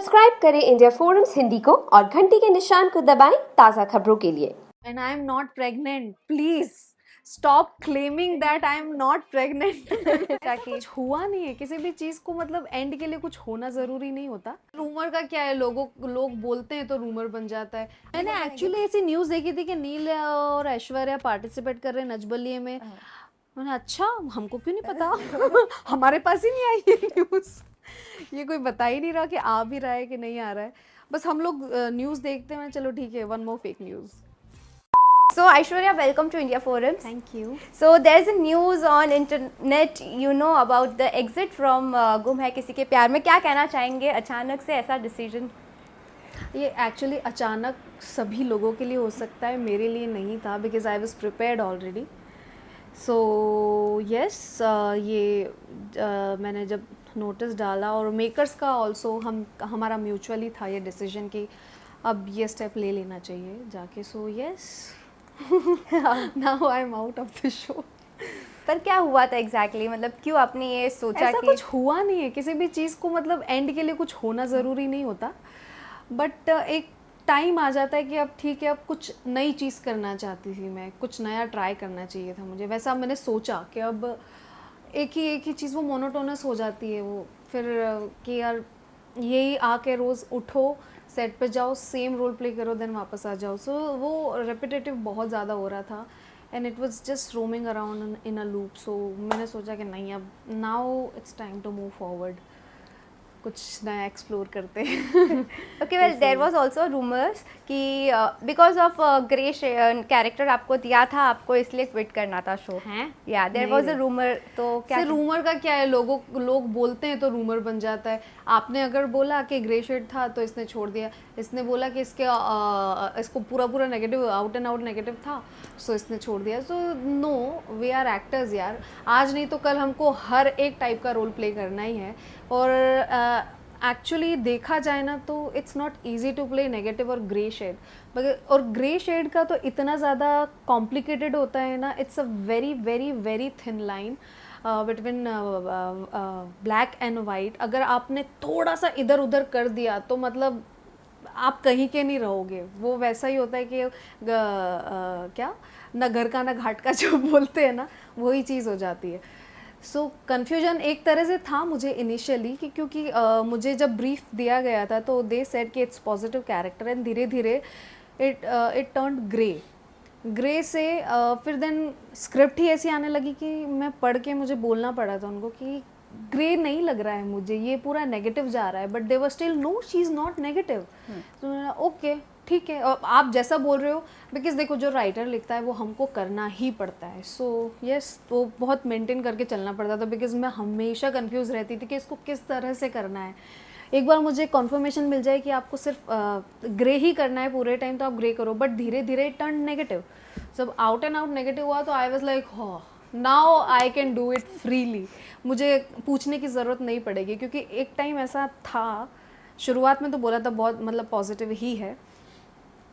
Subscribe करें India forums Hindi को और घंटी के निशान को दबाएं ताज़ा खबरों के लिए। And I am not pregnant. Please stop claiming that I am not pregnant. ऐसा कुछ हुआ नहीं है किसी भी चीज को, मतलब एंड के लिए कुछ होना जरूरी नहीं होता। रूमर का क्या है, लोग बोलते हैं तो रूमर बन जाता है। मैंने एक्चुअली ऐसी न्यूज देखी थी कि नील और ऐश्वर्या पार्टिसिपेट कर रहे हैं नच बलिए में। मैंने अच्छा, हमको क्यों नहीं पता। हमारे पास ही नहीं आई ये न्यूज। ये कोई बता ही नहीं रहा कि आ भी रहा है कि नहीं आ रहा है। बस हम लोग न्यूज देखते हैं, चलो ठीक है, one more fake news. So Aishwarya, welcome to India Forums. Thank you. So there's a news on internet, you know, about the exit from गुम है किसी के प्यार में. क्या कहना चाहेंगे अचानक से ऐसा डिसीजन? ये एक्चुअली अचानक सभी लोगों के लिए हो सकता है, मेरे लिए नहीं था, because I was prepared already. So yes, ये मैंने जब नोटिस डाला और मेकर्स का ऑल्सो हमारा म्यूचुअली था ये डिसीजन कि अब ये स्टेप ले लेना चाहिए जाके। So yes, now I am out of the show. पर क्या हुआ था एग्जैक्टली मतलब क्यों आपने ये सोचा ऐसा कि कुछ हुआ नहीं है किसी भी चीज़ को, मतलब एंड के लिए कुछ होना ज़रूरी नहीं होता। बट एक टाइम आ जाता है कि अब ठीक है, अब कुछ नई चीज़ करना चाहती थी मैं, कुछ नया ट्राई करना चाहिए था मुझे। वैसा मैंने सोचा कि अब एक ही चीज़ वो मोनोटोनस हो जाती है वो, फिर कि यार यही आके रोज़ उठो, सेट पे जाओ, सेम रोल प्ले करो, देन वापस आ जाओ। सो वो रेपिटेटिव बहुत ज़्यादा हो रहा था and it was just roaming around in a loop. So मैंने सोचा कि नहीं, अब now it's time to move forward, कुछ नया एक्सप्लोर करते हैं। Okay, well there was also rumours कि बिकॉज ऑफ ग्रे कैरेक्टर आपको दिया था, आपको इसलिए क्विट करना था शो। हैं? या देयर वाज अ रूमर, तो क्या रूमर का क्या है, लोग बोलते हैं तो रूमर बन जाता है। आपने अगर बोला कि ग्रे शेड था तो इसने छोड़ दिया, इसने बोला कि इसको पूरा negative, out and out negative था, सो इसने छोड़ दिया। So no, we are actors यार, आज नहीं तो कल हमको हर एक टाइप का रोल प्ले करना ही है। और एक्चुअली देखा जाए ना तो it's not easy to play negative और ग्रे शेड, मगर और ग्रे शेड का तो इतना ज़्यादा कॉम्प्लिकेटेड होता है ना, it's a very very very thin line between black and white. अगर आपने थोड़ा सा इधर उधर कर दिया तो मतलब आप कहीं के नहीं रहोगे। वो वैसा ही होता है कि क्या ना घर का ना घाट का, जो बोलते हैं ना, वही चीज़ हो जाती है। सो कन्फ्यूजन एक तरह से था मुझे इनिशियली कि क्योंकि मुझे जब ब्रीफ दिया गया था तो दे सेड कि इट्स पॉजिटिव कैरेक्टर एंड धीरे धीरे इट टर्न्ड ग्रे से फिर देन स्क्रिप्ट ही ऐसी आने लगी कि मैं पढ़ के मुझे बोलना पड़ा था उनको कि ग्रे नहीं लग रहा है मुझे, ये पूरा नेगेटिव जा रहा है। But they were still no, she is not negative. तो ओके ठीक है, और आप जैसा बोल रहे हो, बिकॉज देखो जो राइटर लिखता है वो हमको करना ही पड़ता है। सो यस, तो बहुत मेंटेन करके चलना पड़ता था, बिकॉज मैं हमेशा कंफ्यूज रहती थी कि इसको किस तरह से करना है। एक बार मुझे कॉन्फर्मेशन मिल जाए कि आपको सिर्फ ग्रे ही करना है पूरे टाइम तो आप ग्रे करो, बट धीरे धीरे टर्न नेगेटिव। जब आउट एंड आउट नेगेटिव हुआ तो आई वॉज लाइक हो, now I can do it freely, मुझे पूछने की ज़रूरत नहीं पड़ेगी। क्योंकि एक टाइम ऐसा था, शुरुआत में तो बोला था बहुत मतलब पॉजिटिव ही है,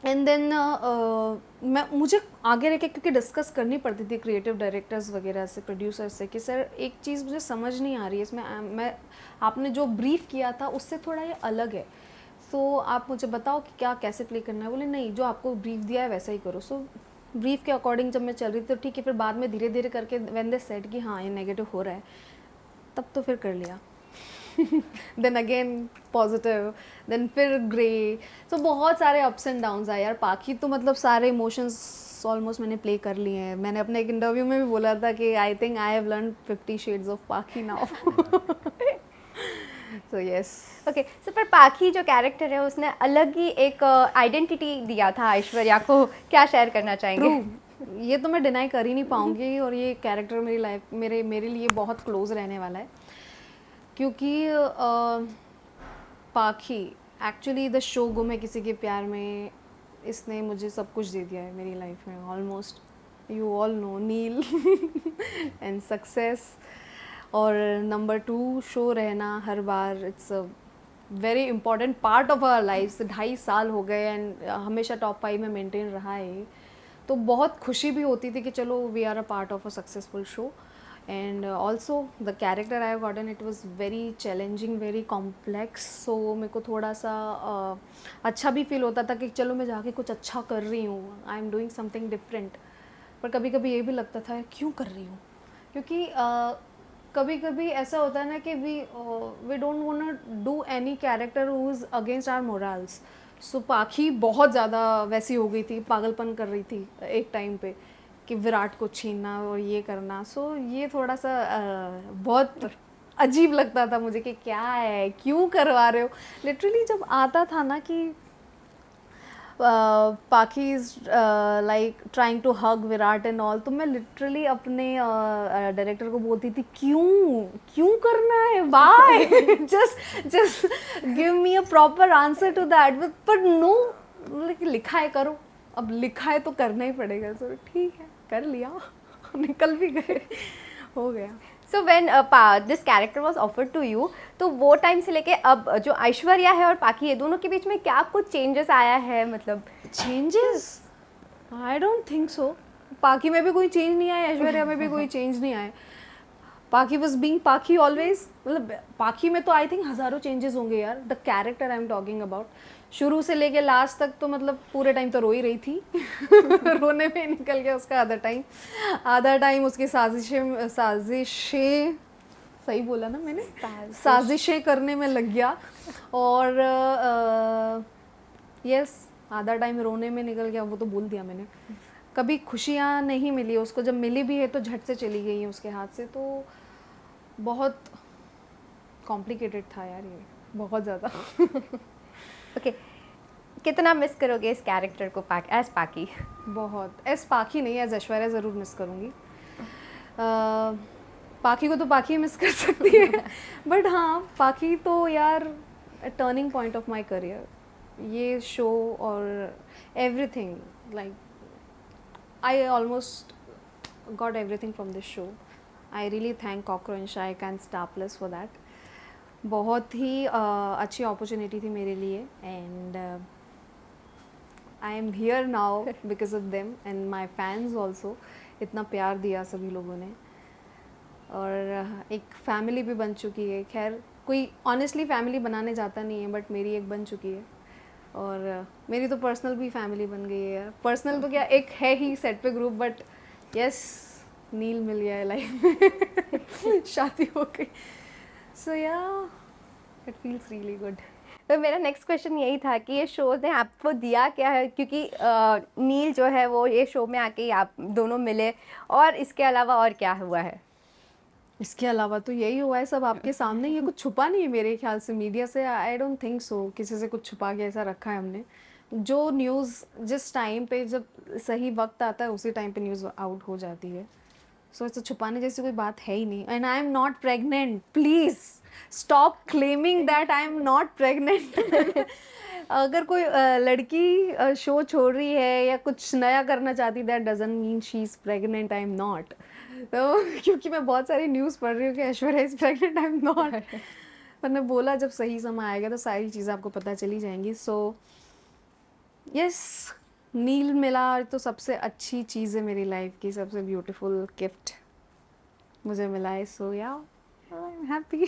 एंड देन मुझे आगे रह के क्योंकि डिस्कस करनी पड़ती थी क्रिएटिव डायरेक्टर्स वगैरह से, प्रोड्यूसर्स से, कि सर एक चीज़ मुझे समझ नहीं आ रही है इसमें, मैं आपने जो ब्रीफ किया था उससे थोड़ा ये अलग है, सो आप मुझे बताओ कि क्या कैसे प्ले करना है। बोले नहीं, जो आपको ब्रीफ दिया है वैसा ही करो। सो ब्रीफ के अकॉर्डिंग जब मैं चल रही थी तो ठीक है, फिर बाद में धीरे धीरे करके व्हेन दे सेड कि हाँ ये नेगेटिव हो रहा है, तब तो फिर कर लिया। देन अगेन पॉजिटिव, देन फिर ग्रे। सो बहुत सारे अप्स एंड डाउन्स आए यार। पाखी तो मतलब सारे इमोशंस ऑलमोस्ट मैंने प्ले कर लिए हैं। मैंने अपने एक इंटरव्यू में भी बोला था कि I think I have learn 50 shades of पाखी नाउ। So yes. ओके, सो पर पाखी जो कैरेक्टर है उसने अलग ही एक आइडेंटिटी दिया था ऐश्वर्या को, क्या शेयर करना चाहेंगे? ये तो मैं डिनाई कर ही नहीं पाऊंगी, और ये कैरेक्टर मेरी लाइफ मेरे लिए बहुत क्लोज रहने वाला है, क्योंकि पाखी एक्चुअली द शो गुम है किसी के प्यार में, इसने मुझे सब कुछ दे दिया है मेरी लाइफ में almost. You all know Neil and success, और नंबर 2 शो रहना हर बार, it's a very important part of our life. 2.5 साल हो गए एंड हमेशा टॉप 5 में मेंटेन रहा है, तो बहुत खुशी भी होती थी कि चलो we are a part of a successful show. And also the character I gotten it was very challenging, very complex. So मेरे को थोड़ा सा अच्छा भी फील होता था कि चलो मैं जाके कुछ अच्छा कर रही हूँ, I am doing something different. पर कभी कभी ये भी लगता था यार क्यों कर रही हूँ, क्योंकि कभी कभी ऐसा होता है ना कि we don't want to do any character who is against our morals. So Pakhi बहुत ज़्यादा वैसी हो गई थी, पागलपन कर रही थी एक टाइम पे कि विराट को छीनना और ये करना. सो ये थोड़ा सा बहुत अजीब लगता था मुझे कि क्या है, क्यों करवा रहे हो. लिटरली जब आता था ना कि Pakhi is like trying to hug Virat and all, तो मैं लिटरली अपने डायरेक्टर को बोलती थी क्यों क्यों करना है, why just give me a proper answer to that. But no, लिखा है करो, अब लिखा है तो करना ही पड़ेगा. सो ठीक है, कर लिया, निकल भी गए, हो गया. So when this character was offered to you, तो वो टाइम से लेके अब जो ऐश्वर्या है और पाखी है, दोनों के बीच में क्या कुछ चेंजेस आया है? मतलब changes I don't think so. पाखी में भी कोई चेंज नहीं आया, ऐश्वर्या में भी कोई चेंज नहीं आया. पाखी वॉज बीइंग पाखी ऑलवेज. मतलब पाखी में तो आई थिंक हज़ारों चेंजेस होंगे यार. The character I am talking about, शुरू से लेके लास्ट तक तो मतलब पूरे टाइम तो रो ही रही थी. रोने में निकल गया उसका आधा टाइम उसकी साजिशें सही बोला ना मैंने, साजिशें करने में लग गया. और यस, आधा टाइम रोने में निकल गया, वो तो बोल दिया मैंने. कभी खुशियाँ नहीं मिली उसको, जब मिली भी है तो झट से चली गई है उसके हाथ से. तो बहुत कॉम्प्लिकेटेड था यार ये, बहुत ज़्यादा. ओके, कितना मिस करोगे इस कैरेक्टर को एज पाखी? बहुत. एज पाखी नहीं, एज ऐश्वर्या ज़रूर मिस करूँगी. पाखी को तो पाखी मिस कर सकती है, बट हाँ पाखी तो यार turning point of my career. ये शो और everything, like I almost got everything from this show. I really thank Cockroach Shaik and Star Plus for that. बहुत ही अच्छी अपॉर्चुनिटी थी मेरे लिए, and I am here now because of them and my fans also. इतना प्यार दिया सभी लोगों ने, और एक फैमिली भी बन चुकी है. खैर कोई ऑनेस्टली फैमिली बनाने जाता नहीं है, बट मेरी एक बन चुकी है. और मेरी तो पर्सनल भी फैमिली बन गई है यार. पर्सनल तो क्या, एक है ही सेट पे ग्रुप, बट यस नील मिल गया है लाइफ में. शादी हो गई. सो या इट फील्स रियली गुड. तो मेरा नेक्स्ट क्वेश्चन यही था कि ये शो ने आपको दिया क्या है, क्योंकि नील जो है वो ये शो में आके ही आप दोनों मिले, और इसके अलावा और क्या हुआ है? इसके अलावा तो यही हुआ है सब आपके सामने. ये कुछ छुपा नहीं है मेरे ख्याल से मीडिया से. आई डोंट थिंक सो किसी से कुछ छुपा के ऐसा रखा है हमने. जो न्यूज़ जिस टाइम पे, जब सही वक्त आता है उसी टाइम पे न्यूज़ आउट हो जाती है. सो ऐसा छुपाने जैसी कोई बात है ही नहीं. And I am not pregnant, please stop claiming that I am not pregnant. अगर कोई लड़की शो छोड़ रही है या कुछ नया करना चाहती, that doesn't mean she is pregnant. I am not. तो क्योंकि मैं बहुत सारी न्यूज़ पढ़ रही हूँ कि Aishwarya is pregnant, I am not. मैंने बोला जब सही समय आएगा तो सारी चीज़ें आपको पता चली जाएंगी. सो यस, नील मिला तो सबसे अच्छी चीज़ है मेरी लाइफ की, सबसे ब्यूटीफुल गिफ्ट मुझे मिला है. सो या आई एम हैप्पी.